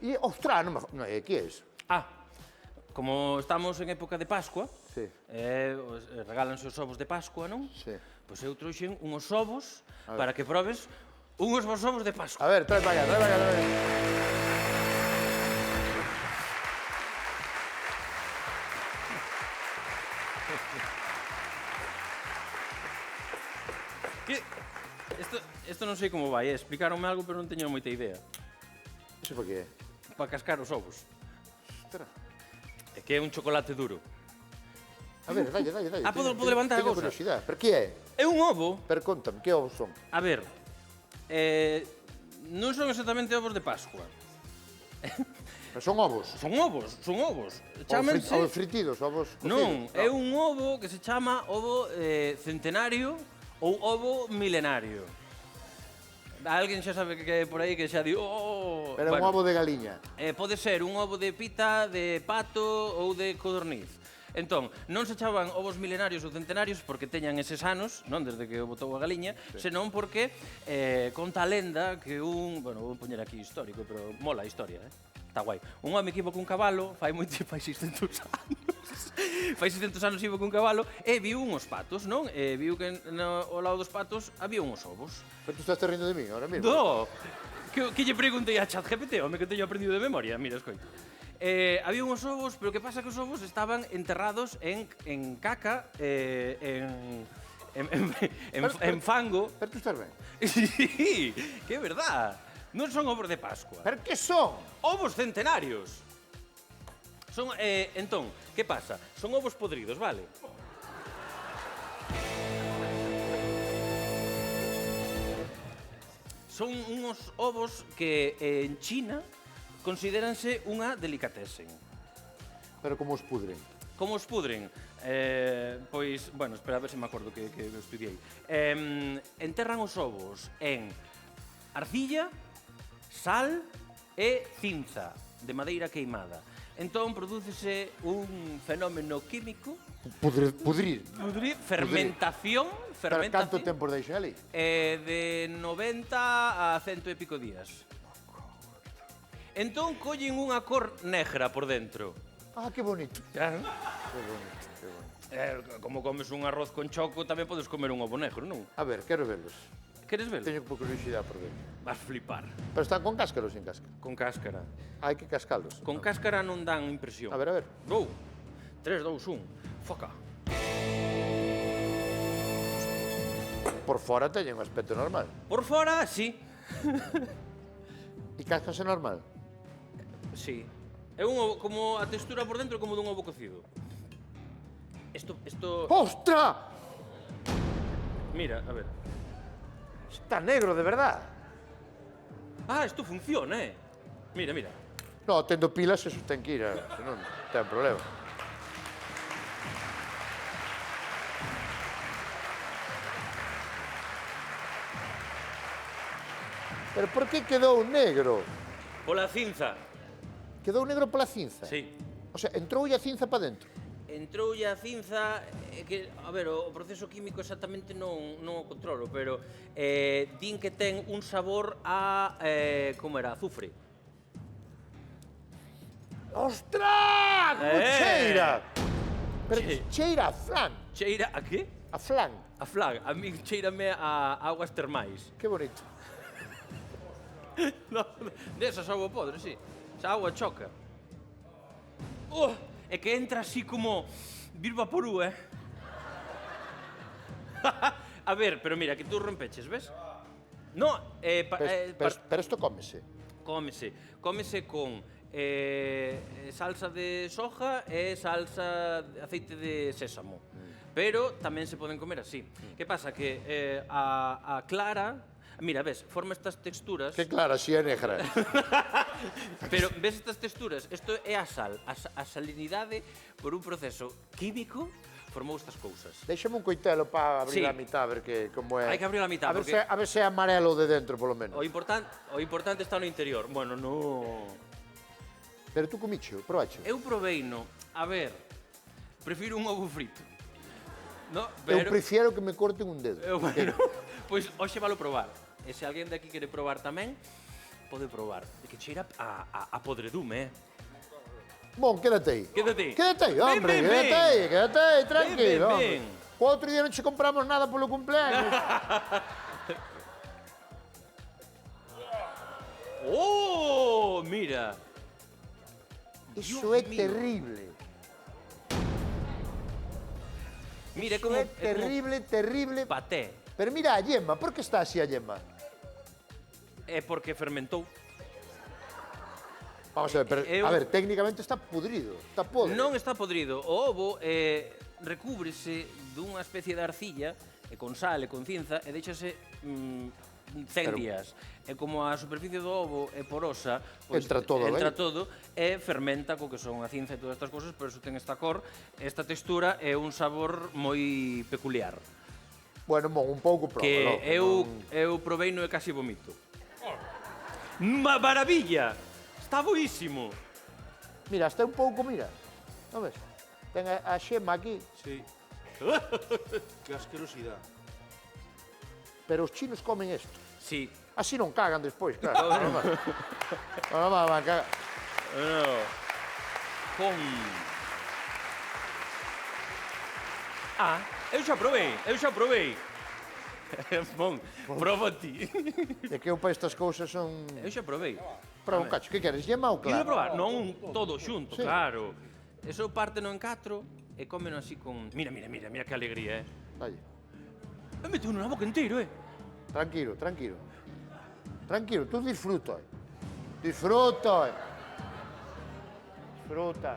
E, ostras, non é, que é iso? Como estamos en época de Pascua, Sí. regálanse os ovos de Pascua, non? Sí. Pois eu trouxen unhos ovos para que probes unhos vos ovos de Pascua. A ver, trae para allá, trae para allá. Isto non sei como vai, explicaronme algo, pero non teño moita idea. Iso para que é? Para cascar os ovos. Ostras. É que é un chocolate duro. A ver, dalle. Podo levantar a cousa. cousa? Teño curiosidade. Per que é? É un ovo. Per contame, que ovos son? A ver, non son exactamente ovos de Pascua. Pero son ovos. Son ovos. Ovos fritidos, ovos cocidos. Non, é un ovo que se chama ovo centenario ou ovo milenario. Alguén xa sabe que é por aí que xa di... Pero é un ovo de galiña. Pode ser un ovo de pita, de pato ou de codorniz. Entón, non se chaman ovos milenarios ou centenarios porque teñan eses anos, non desde que o botou a galiña, senón porque conta a lenda que bueno, vou poñer aquí histórico, pero mola a historia, Está guai. Un home que iba cun cabalo, fai 600 anos. Fai 600 anos iba cun cabalo e viu unhos patos, non? E viu que ao lado dos patos había unhos ovos. Pero tú estás rindo de mí ahora mesmo. Que lle preguntei a ChatGPT, home, que teño aprendido de memoria. Mira, escoita. Había unhos ovos, pero que pasa que os ovos estaban enterrados en caca, en fango. Pero tú estás ben. Sí, que é verdad. Non son ovos de Pascua. Pero que son? Ovos centenarios. Son, entón, que pasa? Son ovos podridos, vale? Son uns ovos que en China considéranse unha delicatessen. Pero como os pudren? Como os pudren? Pois, bueno, espera a ver se me acordo que estudiei. Enterran os ovos en arcilla, sal e cinza de madeira queimada. Entón, prodúcese un fenómeno químico. Pudrir. Fermentación. Pero canto tempo deixa ali? De 90 a 100 e pico días. Entón, collen unha cor negra por dentro. Que bonito. Claro. Que bonito. Como comes un arroz con choco, tamén podes comer un ovo negro, non? A ver, quero verlos. Queres ver? Teño curiosidade por ver. Vas flipar. Pero están con cáscara ou sin cáscara? Con cáscara. Hai que cascalos. Con cáscara non dan impresión. A ver. Go. 3, 2, 1. Foca. Por fora teñen un aspecto normal. Por fora, sí. E cáscase normal? Sí. É un ovo, como a textura por dentro como dun ovo cocido. Isto... Ostra! Mira, a ver. Está negro, de verdad. Isto funciona, Mira. No, tendo pilas, eso ten que ir, senón ten problema. Pero por que quedou negro? Pola cinza. Quedou negro pola cinza? Sí. O sea, entroulle a cinza para dentro. Entroulle a cinza, que, a ver, o proceso químico exactamente non o controlo, pero din que ten un sabor a, como era, azufre. Ostras! Como cheira! Pero cheira a flan. Cheira a que? A flan. A flan. A mí cheirame a aguas termais. Que bonito. No, desas agua podre, sí. Esa agua choca. É que entra así como vir vaporú, A ver, pero mira, que tú rompeches, ves? No, pero isto cómese. Cómese con salsa de soja e salsa de aceite de sésamo. Pero tamén se poden comer así. Que pasa? Que a clara... Mira, ves, forma estas texturas... Que clara, si é negra. Pero ves estas texturas? Isto é a sal. A salinidade, por un proceso químico, formou estas cousas. Déxame un coitelo para abrir a mitad, a ver como é. Hai que abrir a mitad, porque... A ver se é amarelo de dentro, polo menos. O importante está no interior. Bueno, no... Pero tú comicho, probacho? Eu provei, no. A ver, prefiro un ovo frito. No, pero... Eu prefiero que me corten un dedo. Bueno, pois hoxe valo probar. E se alguén de aquí quere probar tamén, pode probar. Que cheira a podredume, Bon, quédate aí. Quédate. Quédate aí, hombre, Ven, ven, quédate aí, tranquilo. Ven, ven, hombre. O outro día non che compramos nada polo cumpleaños. Oh, mira. Iso Dios é mío. terrible. Mira, Iso é terrible. paté. Pero mira a yema, por que está así a yema? É porque fermentou. Vamos a ver, pero, Eu- a ver, técnicamente está pudrido, está podre. Non está podrido. O ovo recúbrese dunha especie de arcilla e con sal e con cinza e deixase 100 días. E como a superficie do ovo é porosa, pois Entra todo, entra ben. todo e fermenta co que son a cinza e todas estas cousas, por eso ten esta cor, esta textura e un sabor moi peculiar. Bueno, bon, un pouco proba, Que logo, eu provei no e casi vomito. Maravilla! Está boísimo. Mira, está un pouco, mira. Non ves? Ten a xema aquí, Sí. Qué asquerosidade. pero os chinos comen isto. Sí. Así non cagan despois, claro. Non van cagar. Con... Ah, eu xa provei. Bon, proba ti. É que eu para estas cousas son... Eu xa provei. Proba un cacho. Que queres, yema ou Quero claro? probar, non todo xunto, Sí. claro. Eso párteno en 4 e cómeno así con... Mira que alegría, Dalle. Me meteu na boca inteiro, Tranquilo, tranquilo. Tranquilo, tú disfruta. Disfruta. Disfruta.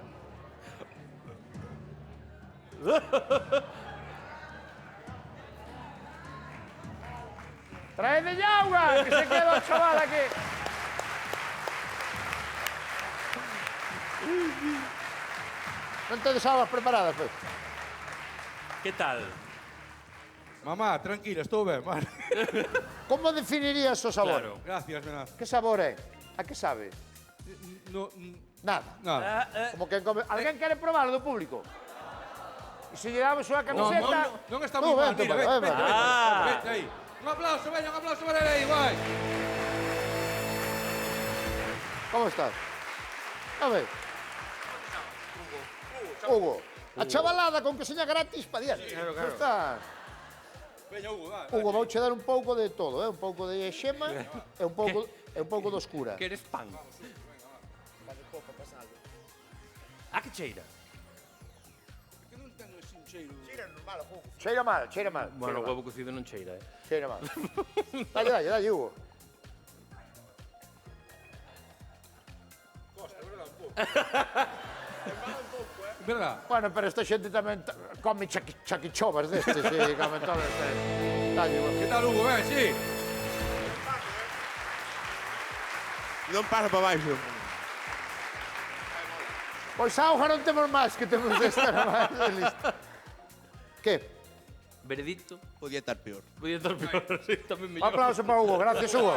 Traedme agua, que se queda el chaval aquí. Non tedes aguas preparadas, pues? Que tal? Mamá, tranquila, estou ben, vale. Como definirías o sabor? Claro. Gracias, nena. Que sabor é? A que sabe? No, Nada. nada. Como que come... Alguén quere probarlo do público? E se lle damos unha camiseta... Non está Tú, moi mal, vente, mira, vente, vete, vente. Ah. vete aí. Un aplauso, veña, un aplauso para ele aí, vai. Como estás? A ver. Hugo. A chavalada con que seña gratis pa diante. claro. Como estás? Veña, Hugo, vai. Hugo, vou che dar un pouco de todo, un pouco de xema e un pouco de oscura. Que eres pan. A que cheira? Que non ten así un cheiro. Cheira mal, cheira mal. Bueno, o cheira mal, huevo cocido non cheira, cheira mal. Dalle, Hugo. Verdad? Bueno, pero esta xente tamén come chaquichovas destes, come todo este. Dalle, Hugo. Que tal, Hugo? Ben, sí. Non pasa para baixo. Pois auga non temos máis que temos desta máis de lista. Que? Veredicto. Podía estar peor. Voy a estar peor, sí, tamén Un mellor. aplauso para Hugo, gracias Hugo.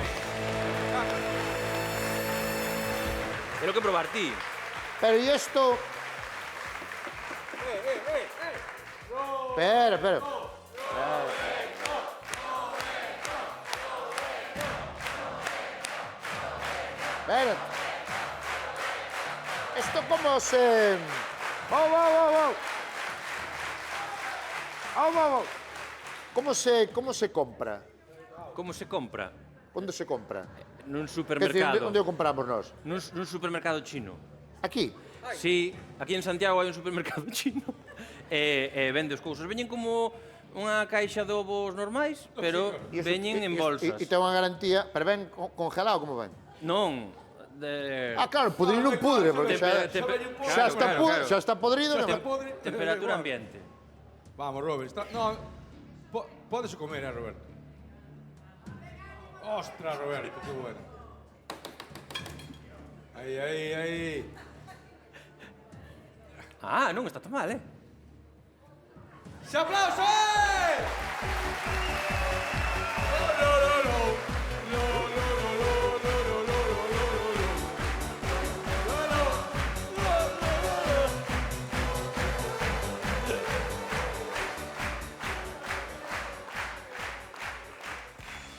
Quero que probar ti. Pero y esto... Espera. Espera. Esto como se... Wow. ¿Cómo se compra? Como se compra? ¿Dónde se compra? Nun Quer decir, supermercado. onde o compramos nós? Nun supermercado chino. Aquí. Sí, aquí en Santiago hai un supermercado chino e vende os cousas. Veñen como unha caixa de ovos normais, pero E eso- veñen en bolsas. E ten unha garantía, pero ven congelado como ven? Non, de Ah, claro, pudrir non pudre, porque xa, xa, está, Claro. xa está podrido. Está non- podre. temperatura Igual. ambiente. Vamos, Robert. Está... No, podes comer, Roberto. Ostras, Roberto, qué bueno. Aí. Ah, non está tan mal, ¡Se aplauso!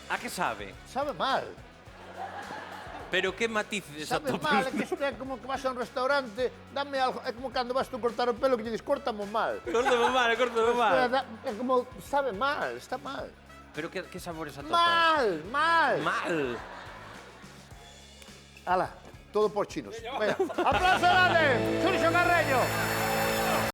A que sabe? Sabe mal. Pero que matices Sabe atopas? mal, é que isto é como que vas a un restaurante, dame algo, é como cando vas tú cortar o pelo que lle dis, córtamo mal. Córtame mal, córtame mal. É como, sabe mal, está mal. Pero que sabores atopas? Mal, mal. Mal. Ala, todo por chinos. Venga, aplauso grande, Xurxo Carreño.